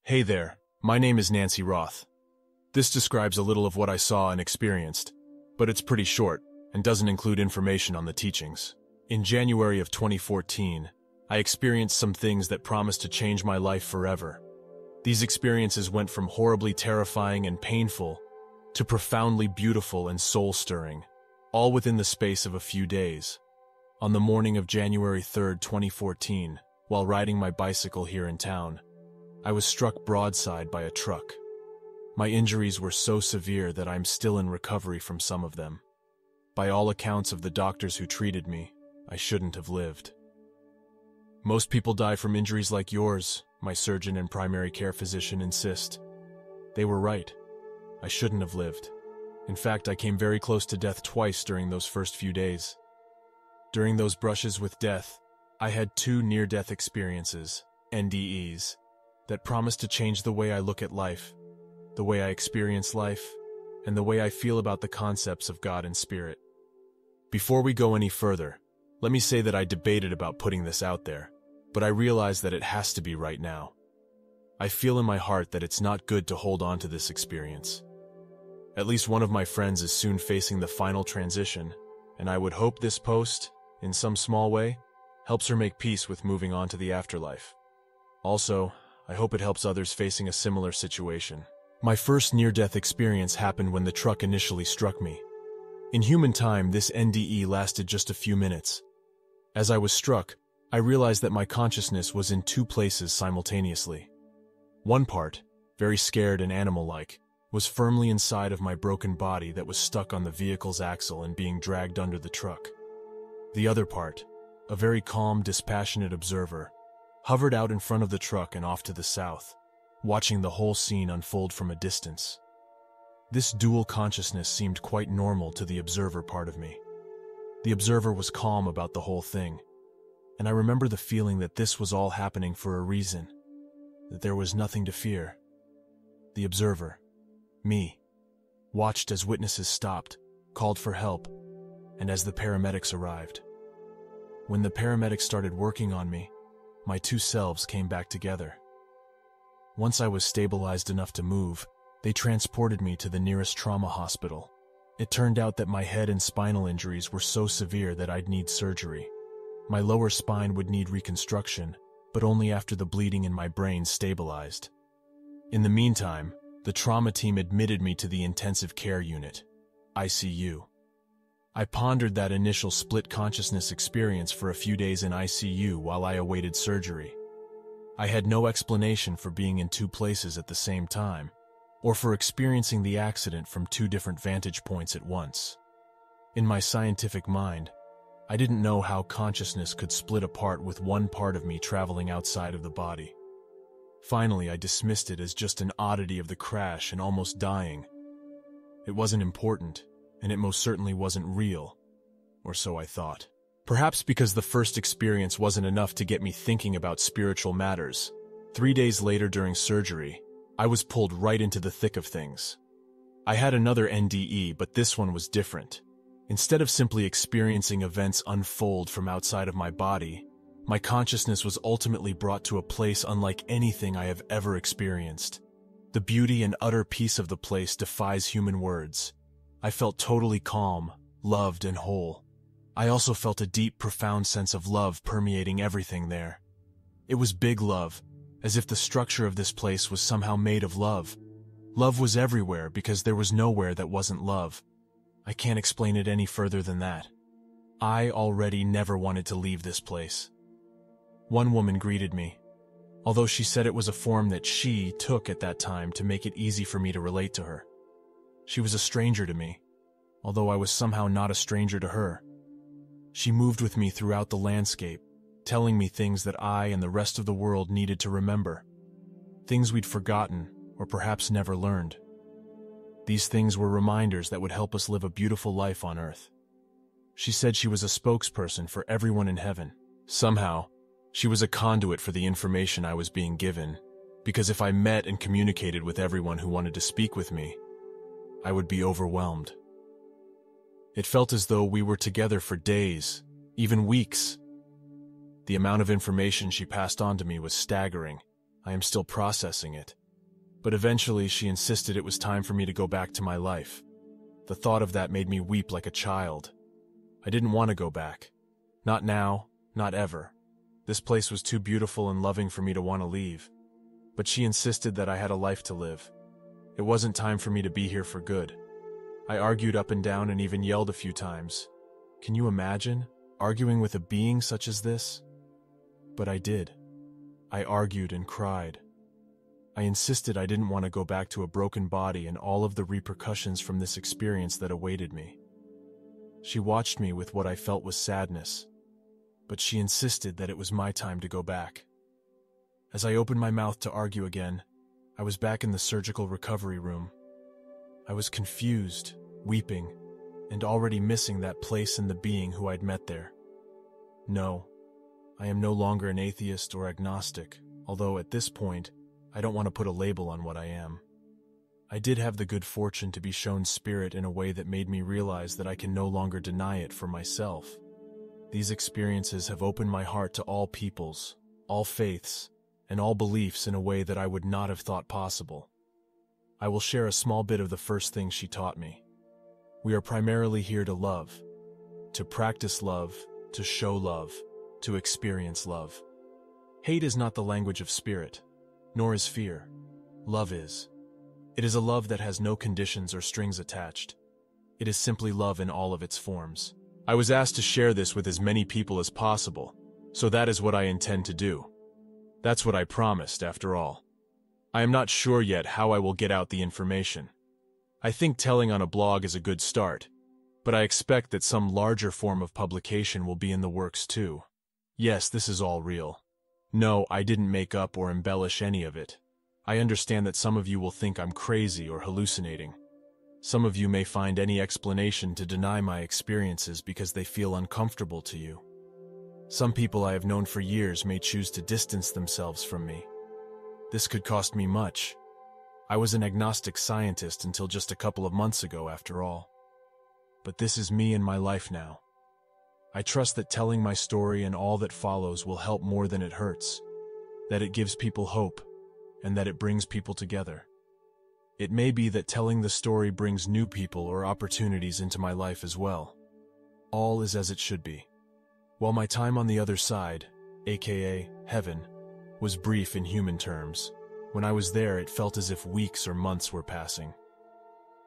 Hey there, my name is Nancy Roth. This describes a little of what I saw and experienced, but it's pretty short and doesn't include information on the teachings. In January of 2014, I experienced some things that promised to change my life forever. These experiences went from horribly terrifying and painful to profoundly beautiful and soul-stirring, all within the space of a few days. On the morning of January 3rd, 2014, while riding my bicycle here in town, I was struck broadside by a truck. My injuries were so severe that I'm still in recovery from some of them. By all accounts of the doctors who treated me, I shouldn't have lived. Most people die from injuries like yours, my surgeon and primary care physician insist. They were right. I shouldn't have lived. In fact, I came very close to death twice during those first few days. During those brushes with death, I had 2 near-death experiences, NDEs, that promised to change the way I look at life, the way I experience life, and the way I feel about the concepts of God and Spirit. Before we go any further, let me say that I debated about putting this out there, but I realize that it has to be right now. I feel in my heart that it's not good to hold on to this experience. At least one of my friends is soon facing the final transition, and I would hope this post, in some small way, helps her make peace with moving on to the afterlife. Also, I hope it helps others facing a similar situation. My first near-death experience happened when the truck initially struck me. In human time, this NDE lasted just a few minutes. As I was struck, I realized that my consciousness was in 2 places simultaneously. One part, very scared and animal-like, was firmly inside of my broken body that was stuck on the vehicle's axle and being dragged under the truck. The other part, a very calm, dispassionate observer, hovered out in front of the truck and off to the south, watching the whole scene unfold from a distance. This dual consciousness seemed quite normal to the observer part of me. The observer was calm about the whole thing, and I remember the feeling that this was all happening for a reason, that there was nothing to fear. The observer, me, watched as witnesses stopped, called for help, and as the paramedics arrived. When the paramedics started working on me, my 2 selves came back together. Once I was stabilized enough to move, they transported me to the nearest trauma hospital. It turned out that my head and spinal injuries were so severe that I'd need surgery. My lower spine would need reconstruction, but only after the bleeding in my brain stabilized. In the meantime, the trauma team admitted me to the intensive care unit, ICU. I pondered that initial split consciousness experience for a few days in ICU while I awaited surgery. I had no explanation for being in 2 places at the same time, or for experiencing the accident from 2 different vantage points at once. In my scientific mind, I didn't know how consciousness could split apart with one part of me traveling outside of the body. Finally, I dismissed it as just an oddity of the crash and almost dying. It wasn't important, and it most certainly wasn't real, or so I thought. Perhaps because the first experience wasn't enough to get me thinking about spiritual matters. 3 days later during surgery, I was pulled right into the thick of things. I had another NDE, but this one was different. Instead of simply experiencing events unfold from outside of my body, my consciousness was ultimately brought to a place unlike anything I have ever experienced. The beauty and utter peace of the place defies human words. I felt totally calm, loved, and whole. I also felt a deep, profound sense of love permeating everything there. It was big love, as if the structure of this place was somehow made of love. Love was everywhere because there was nowhere that wasn't love. I can't explain it any further than that. I already never wanted to leave this place. One woman greeted me, although she said it was a form that she took at that time to make it easy for me to relate to her. She was a stranger to me, although I was somehow not a stranger to her. She moved with me throughout the landscape, telling me things that I and the rest of the world needed to remember. Things we'd forgotten, or perhaps never learned. These things were reminders that would help us live a beautiful life on earth. She said she was a spokesperson for everyone in heaven. Somehow, she was a conduit for the information I was being given, because if I met and communicated with everyone who wanted to speak with me, I would be overwhelmed. It felt as though we were together for days, even weeks. The amount of information she passed on to me was staggering. I am still processing it. But eventually she insisted it was time for me to go back to my life. The thought of that made me weep like a child. I didn't want to go back. Not now, not ever. This place was too beautiful and loving for me to want to leave. But she insisted that I had a life to live. It wasn't time for me to be here for good. I argued up and down and even yelled a few times. Can you imagine arguing with a being such as this? But I did. I argued and cried. I insisted I didn't want to go back to a broken body and all of the repercussions from this experience that awaited me. She watched me with what I felt was sadness, but she insisted that it was my time to go back. As I opened my mouth to argue again, I was back in the surgical recovery room. I was confused, weeping, and already missing that place and the being who I'd met there. No, I am no longer an atheist or agnostic, although at this point, I don't want to put a label on what I am. I did have the good fortune to be shown spirit in a way that made me realize that I can no longer deny it for myself. These experiences have opened my heart to all peoples, all faiths, and all beliefs in a way that I would not have thought possible. I will share a small bit of the first thing she taught me. We are primarily here to love, to practice love, to show love, to experience love. Hate is not the language of spirit, nor is fear. Love is. It is a love that has no conditions or strings attached. It is simply love in all of its forms. I was asked to share this with as many people as possible, so that is what I intend to do. That's what I promised, after all. I am not sure yet how I will get out the information. I think telling on a blog is a good start, but I expect that some larger form of publication will be in the works too. Yes, this is all real. No, I didn't make up or embellish any of it. I understand that some of you will think I'm crazy or hallucinating. Some of you may find any explanation to deny my experiences because they feel uncomfortable to you. Some people I have known for years may choose to distance themselves from me. This could cost me much. I was an agnostic scientist until just a couple of months ago, after all. But this is me and my life now. I trust that telling my story and all that follows will help more than it hurts, that it gives people hope, and that it brings people together. It may be that telling the story brings new people or opportunities into my life as well. All is as it should be. While my time on the other side, aka heaven, was brief in human terms, when I was there it felt as if weeks or months were passing.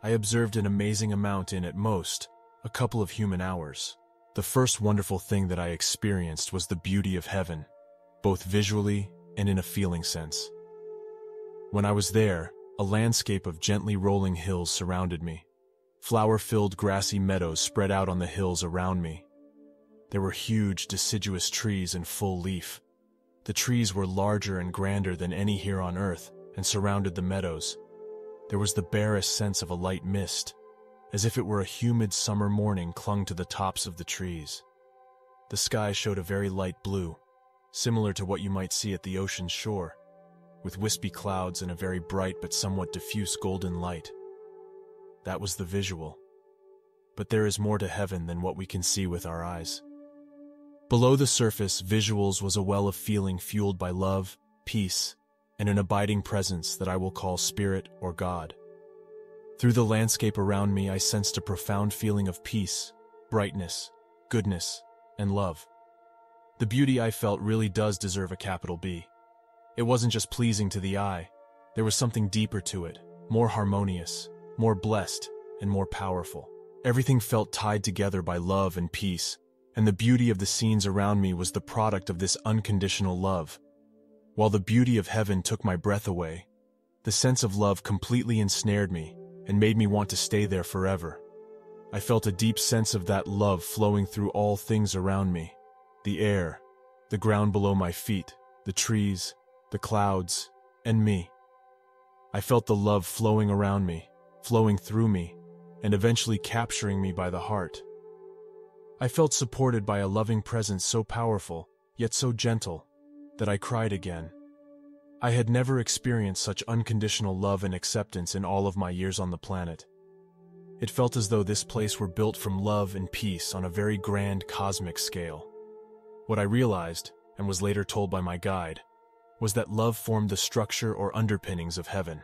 I observed an amazing amount in, at most, a couple of human hours. The first wonderful thing that I experienced was the beauty of heaven, both visually and in a feeling sense. When I was there, a landscape of gently rolling hills surrounded me. Flower-filled grassy meadows spread out on the hills around me. There were huge, deciduous trees in full leaf. The trees were larger and grander than any here on earth and surrounded the meadows. There was the barest sense of a light mist, as if it were a humid summer morning clung to the tops of the trees. The sky showed a very light blue, similar to what you might see at the ocean's shore, with wispy clouds and a very bright but somewhat diffuse golden light. That was the visual. But there is more to heaven than what we can see with our eyes. Below the surface, visuals was a well of feeling fueled by love, peace, and an abiding presence that I will call Spirit or God. Through the landscape around me, I sensed a profound feeling of peace, brightness, goodness, and love. The beauty I felt really does deserve a capital B. It wasn't just pleasing to the eye. There was something deeper to it, more harmonious, more blessed, and more powerful. Everything felt tied together by love and peace, and the beauty of the scenes around me was the product of this unconditional love. While the beauty of heaven took my breath away, the sense of love completely ensnared me and made me want to stay there forever. I felt a deep sense of that love flowing through all things around me. The air, the ground below my feet, the trees, the clouds, and me. I felt the love flowing around me, flowing through me, and eventually capturing me by the heart. I felt supported by a loving presence so powerful, yet so gentle, that I cried again. I had never experienced such unconditional love and acceptance in all of my years on the planet. It felt as though this place were built from love and peace on a very grand cosmic scale. What I realized, and was later told by my guide, was that love formed the structure or underpinnings of heaven.